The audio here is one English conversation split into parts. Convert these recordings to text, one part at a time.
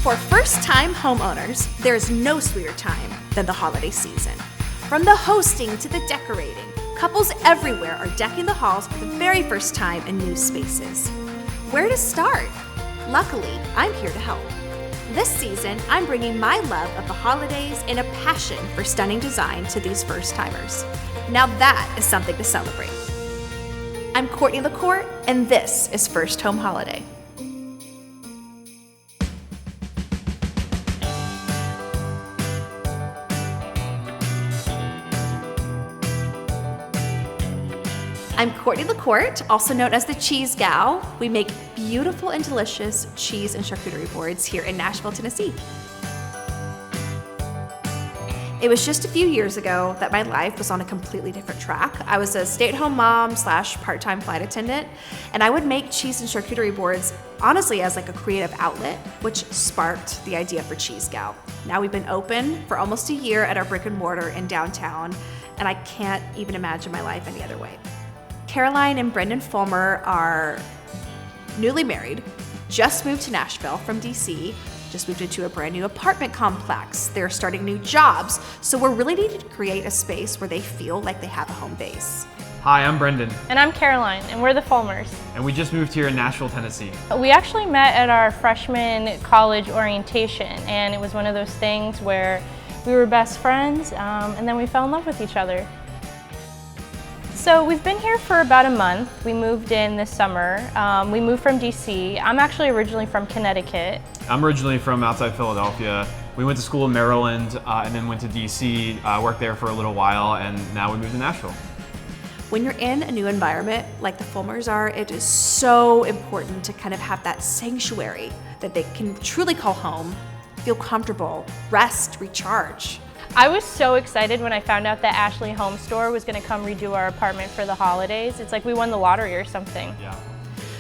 For first-time homeowners, there's no sweeter time than the holiday season. From the hosting to the decorating, couples everywhere are decking the halls for the very first time in new spaces. Where to start? Luckily, I'm here to help. This season, I'm bringing my love of the holidays and a passion for stunning design to these first-timers. Now that is something to celebrate. I'm Courtney LaCourte, and this is First Home Holiday. I'm Courtney LaCourte, also known as the Cheese Gal. We make beautiful and delicious cheese and charcuterie boards here in Nashville, Tennessee. It was just a few years ago that my life was on a completely different track. I was a stay-at-home mom / part-time flight attendant, and I would make cheese and charcuterie boards honestly as like a creative outlet, which sparked the idea for Cheese Gal. Now we've been open for almost a year at our brick and mortar in downtown, and I can't even imagine my life any other way. Caroline and Brendan Fulmer are newly married, just moved to Nashville from DC, just moved into a brand new apartment complex. They're starting new jobs, so we're really needing to create a space where they feel like they have a home base. Hi, I'm Brendan. And I'm Caroline, and we're the Fulmers. And we just moved here in Nashville, Tennessee. We actually met at our freshman college orientation, and it was one of those things where we were best friends, and then we fell in love with each other. So we've been here for about a month. We moved in this summer. We moved from DC. I'm actually originally from Connecticut. I'm originally from outside Philadelphia. We went to school in Maryland and then went to DC, worked there for a little while, and now we moved to Nashville. When you're in a new environment like the Fulmers are, it is so important to kind of have that sanctuary that they can truly call home, feel comfortable, rest, recharge. I was so excited when I found out that Ashley HomeStore was going to come redo our apartment for the holidays. It's like we won the lottery or something. Yeah.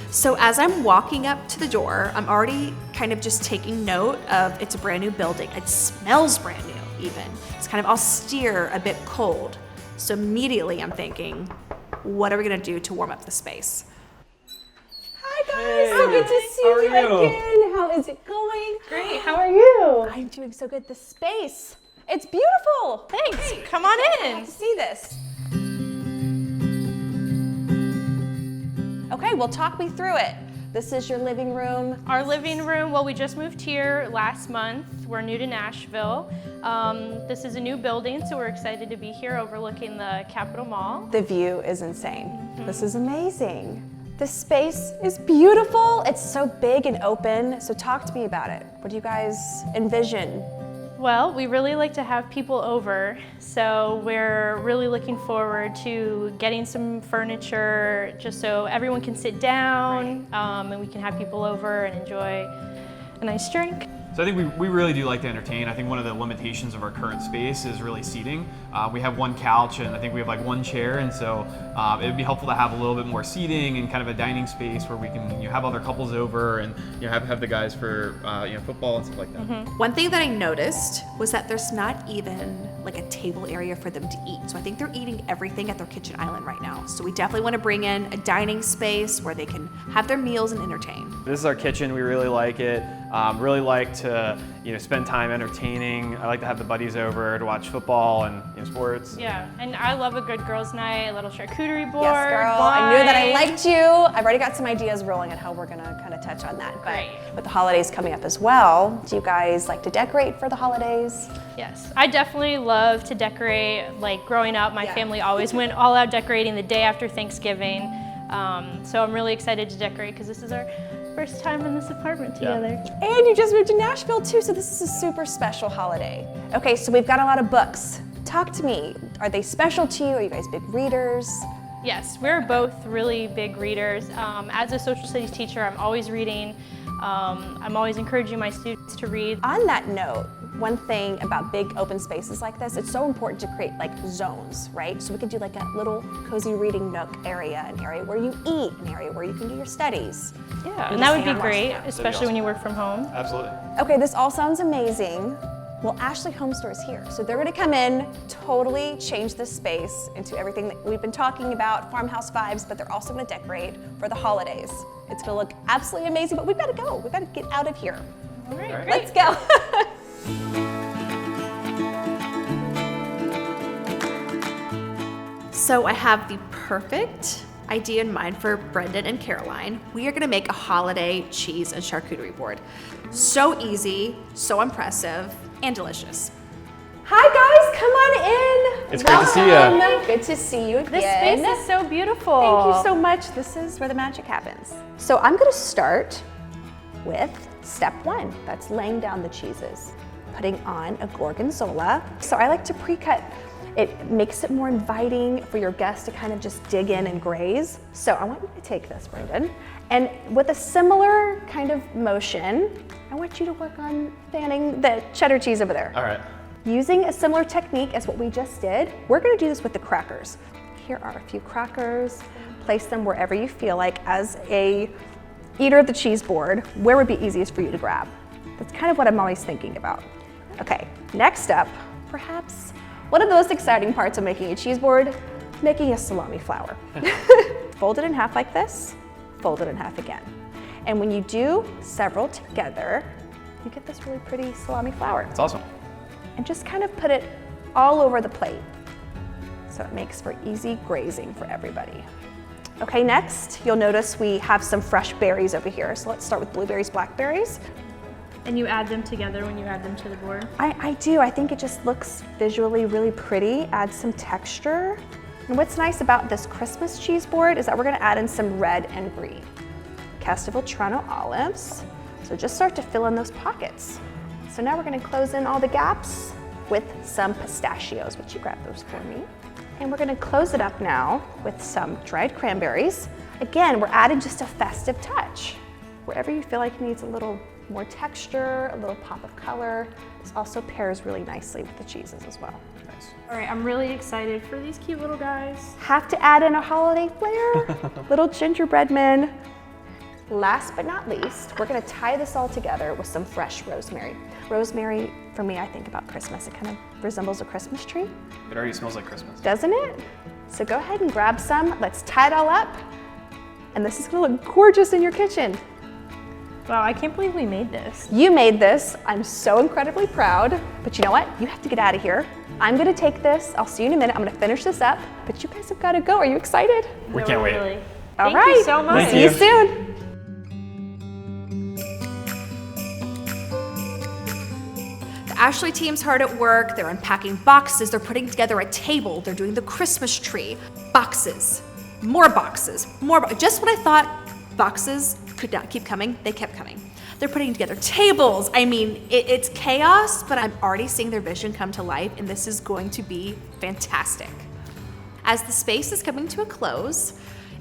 So as I'm walking up to the door, I'm already kind of just taking note of it's a brand new building. It smells brand new even. It's kind of austere, a bit cold. So immediately I'm thinking, what are we going to do to warm up the space? Hi guys, Hey, so good to see you you? again. How is it going? Great, how are you? I'm doing so good. The space, it's beautiful. Thanks, come on I in. have to see this. Okay, well talk me through it. This is your living room. Our living room, well, we just moved here last month. We're new to Nashville. This is a new building, so we're excited to be here overlooking the Capitol Mall. The view is insane. This is amazing. The space is beautiful. It's so big and open. So talk to me about it. What do you guys envision? Well, we really like to have people over, so we're really looking forward to getting some furniture just so everyone can sit down, and we can have people over and enjoy a nice drink. So I think we really do like to entertain. I think one of the limitations of our current space is really seating. We have one couch and I think we have like one chair, and so it would be helpful to have a little bit more seating and kind of a dining space where we can have other couples over and have the guys for football and stuff like that. Mm-hmm. One thing that I noticed was that there's not even like a table area for them to eat. So I think they're eating everything at their kitchen island right now. So we definitely want to bring in a dining space where they can have their meals and entertain. This is our kitchen. We really like it. Really like to spend time entertaining. I like to have the buddies over to watch football and sports. Yeah, and I love a good girls' night, a little charcuterie board. Yes, girl. wine. I knew that I liked you. I've already got some ideas rolling on how we're gonna kind of touch on that. But Great. with the holidays coming up as well, do you guys like to decorate for the holidays? Yes, I definitely love to decorate. Like growing up, my Yeah. family always went all out decorating the day after Thanksgiving. So I'm really excited to decorate because this is our first time in this apartment together. And you just moved to Nashville too, so this is a super special holiday. Okay, so we've got a lot of books. Talk to me. Are they special to you? Are you guys big readers? Yes, we're both really big readers. As a social studies teacher, I'm always reading. I'm always encouraging my students to read. On that note, one thing about big open spaces like this, it's so important to create like zones, right? So we could do like a little cozy reading nook area, an area where you eat, an area where you can do your studies. Yeah, and that would be hang out and watch great, them. especially when you work from home. Absolutely. Okay, this all sounds amazing. Well, Ashley HomeStore is here. So they're gonna come in, totally change this space into everything that we've been talking about, farmhouse vibes, but they're also gonna decorate for the holidays. It's gonna look absolutely amazing, but we've gotta go. We've gotta get out of here. All right, great. Let's go. So I have the perfect idea in mind for Brendan and Caroline. We are gonna make a holiday cheese and charcuterie board. So easy, so impressive, and delicious. Hi guys, come on in. It's great to see you. Good to see you again. This space is so beautiful. Thank you so much. This is where the magic happens. So I'm gonna start with step one. That's laying down the cheeses. Putting on a gorgonzola. So I like to pre-cut. It makes it more inviting for your guests to kind of just dig in and graze. So I want you to take this, Brendan, and with a similar kind of motion, I want you to work on fanning the cheddar cheese over there. All right. Using a similar technique as what we just did, we're gonna do this with the crackers. Here are a few crackers. Place them wherever you feel like. As a eater of the cheese board, where would be easiest for you to grab? That's kind of what I'm always thinking about. Okay, next up, perhaps one of the most exciting parts of making a cheese board, making a salami flour. Fold it in half like this, fold it in half again. And when you do several together, you get this really pretty salami flour. That's awesome. And just kind of put it all over the plate. So it makes for easy grazing for everybody. Okay, next, you'll notice we have some fresh berries over here. So let's start with blueberries, blackberries. And you add them together when you add them to the board? I do. I think it just looks visually really pretty, adds some texture. And what's nice about this Christmas cheese board is that we're gonna add in some red and brie. Castile Toronto olives. So just start to fill in those pockets. So now we're gonna close in all the gaps with some pistachios. Would you grab those for me? And we're gonna close it up now with some dried cranberries. Again, we're adding just a festive touch. Wherever you feel like it needs a little more texture, a little pop of color. This also pairs really nicely with the cheeses as well. Nice. All right, I'm really excited for these cute little guys. Have to add in a holiday flair. Little gingerbread men. Last but not least, we're gonna tie this all together with some fresh rosemary. Rosemary, for me, I think about Christmas. It kind of resembles a Christmas tree, It already smells like Christmas. doesn't it? So go ahead and grab some. Let's tie it all up. And this is gonna look gorgeous in your kitchen. Wow, I can't believe we made this. You made this. I'm so incredibly proud. But you know what? You have to get out of here. I'm gonna take this. I'll see you in a minute. I'm gonna finish this up. But you guys have gotta go. Are you excited? We can't wait. Really. All Thank right. you so much. Thank See you. you soon. The Ashley team's hard at work. They're unpacking boxes. They're putting together a table. They're doing the Christmas tree. Boxes, more boxes, more. Just when I thought boxes could not keep coming, they kept coming. They're putting together tables. I mean, it's chaos, but I'm already seeing their vision come to life, and this is going to be fantastic. As the space is coming to a close,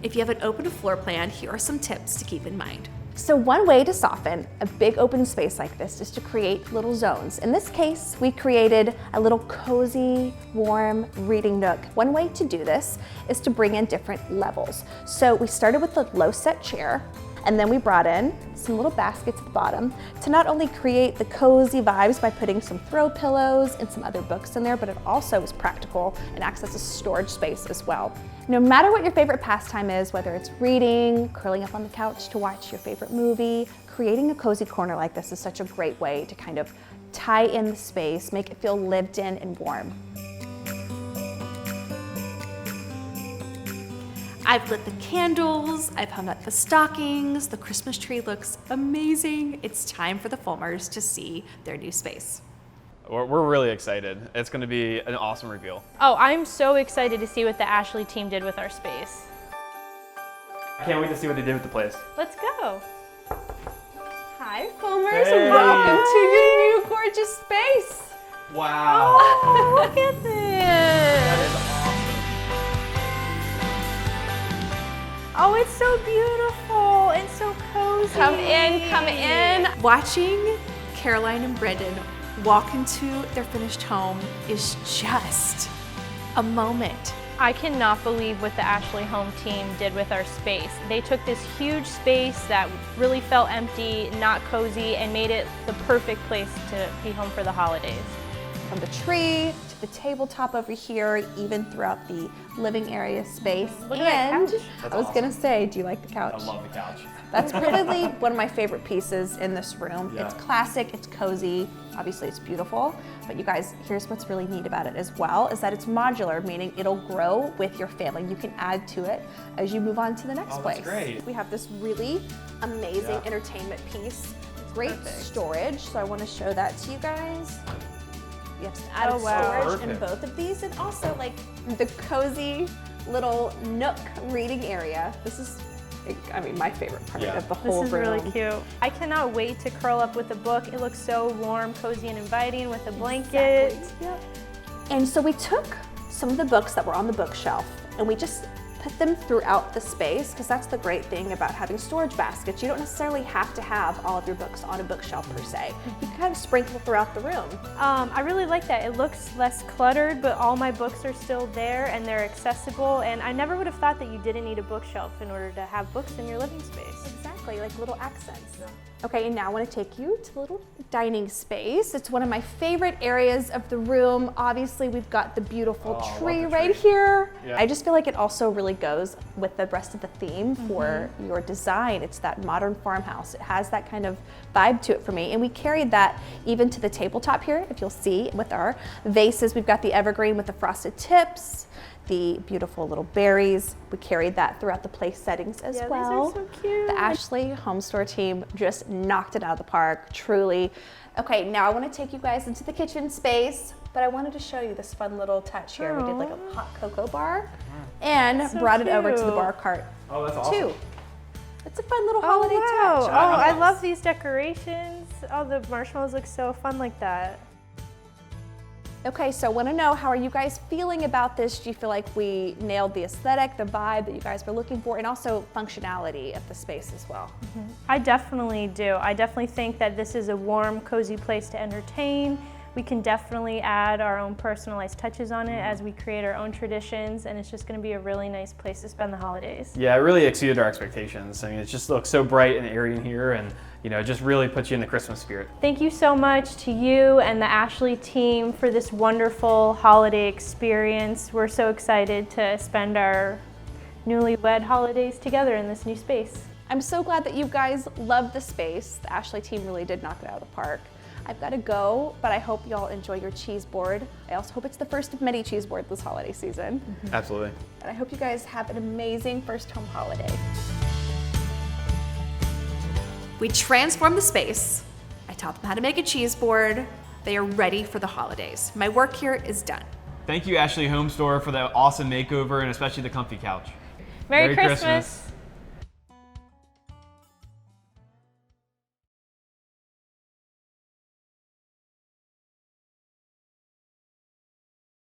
if you have an open floor plan, here are some tips to keep in mind. So one way to soften a big open space like this is to create little zones. In this case, we created a little cozy, warm reading nook. One way to do this is to bring in different levels. So we started with the low set chair, and then we brought in some little baskets at the bottom to not only create the cozy vibes by putting some throw pillows and some other books in there, but it also is practical and acts as a storage space as well. No matter what your favorite pastime is, whether it's reading, curling up on the couch to watch your favorite movie, creating a cozy corner like this is such a great way to kind of tie in the space, make it feel lived in and warm. I've lit the candles, I've hung up the stockings, the Christmas tree looks amazing. It's time for the Fulmers to see their new space. We're really excited. It's going to be an awesome reveal. Oh, I'm so excited to see what the Ashley team did with our space. I can't wait to see what they did with the place. Let's go. Hi, Fulmers, Hey. welcome to your new gorgeous space. Wow. Oh, look at this. Oh, it's so beautiful and so cozy. Come in, come in. Watching Caroline and Brendan walk into their finished home is just a moment. I cannot believe what the Ashley Home team did with our space. They took this huge space that really felt empty, not cozy, and made it the perfect place to be home for the holidays. From the tree to the tabletop over here, even throughout the living area space. Look at that couch. I was gonna say, do you like the couch? I love the couch. That's probably one of my favorite pieces in this room. Yeah. It's classic, it's cozy, obviously it's beautiful, but you guys, here's what's really neat about it as well, is that it's modular, meaning it'll grow with your family. You can add to it as you move on to the next place. That's great. We have this really amazing entertainment piece, great storage, so I want to show that to you guys. You have some added storage in both of these, and also like the cozy little Nook reading area. This is, I mean, my favorite part of the whole room. This is really cute. I cannot wait to curl up with a book. It looks so warm, cozy, and inviting with a blanket. Exactly. Yep. And so we took some of the books that were on the bookshelf and we just put them throughout the space, because that's the great thing about having storage baskets. You don't necessarily have to have all of your books on a bookshelf per se. You can kind of sprinkle throughout the room. I really like that. It looks less cluttered, but all my books are still there and they're accessible. And I never would have thought that you didn't need a bookshelf in order to have books in your living space. Exactly, like little accents. Okay, and now I want to take you to the little dining space. It's one of my favorite areas of the room. Obviously, we've got the beautiful tree right here. Yeah. I just feel like it also really goes with the rest of the theme for your design. It's that modern farmhouse. It has that kind of vibe to it for me. And we carried that even to the tabletop here, if you'll see with our vases. We've got the evergreen with the frosted tips, the beautiful little berries. We carried that throughout the place settings as well. These are so cute. The Ashley HomeStore team just knocked it out of the park, truly. Okay, now I want to take you guys into the kitchen space, but I wanted to show you this fun little touch here. We did like a hot cocoa bar and brought it over to the bar cart Oh, that's awesome. too. It's a fun little holiday touch. Oh, I love these decorations. Oh, the marshmallows look so fun like that. Okay, so I want to know, how are you guys feeling about this? Do you feel like we nailed the aesthetic, the vibe that you guys were looking for, and also functionality of the space as well? I definitely do. I definitely think that this is a warm, cozy place to entertain. We can definitely add our own personalized touches on it as we create our own traditions, and it's just going to be a really nice place to spend the holidays. Yeah, it really exceeded our expectations. I mean, it just looks so bright and airy in here, and it just really puts you in the Christmas spirit. Thank you so much to you and the Ashley team for this wonderful holiday experience. We're so excited to spend our newlywed holidays together in this new space. I'm so glad that you guys love the space. The Ashley team really did knock it out of the park. I've got to go, but I hope y'all enjoy your cheese board. I also hope it's the first of many cheese boards this holiday season. Absolutely. And I hope you guys have an amazing first home holiday. We transformed the space. I taught them how to make a cheese board. They are ready for the holidays. My work here is done. Thank you, Ashley HomeStore, for the awesome makeover and especially the comfy couch. Merry Christmas.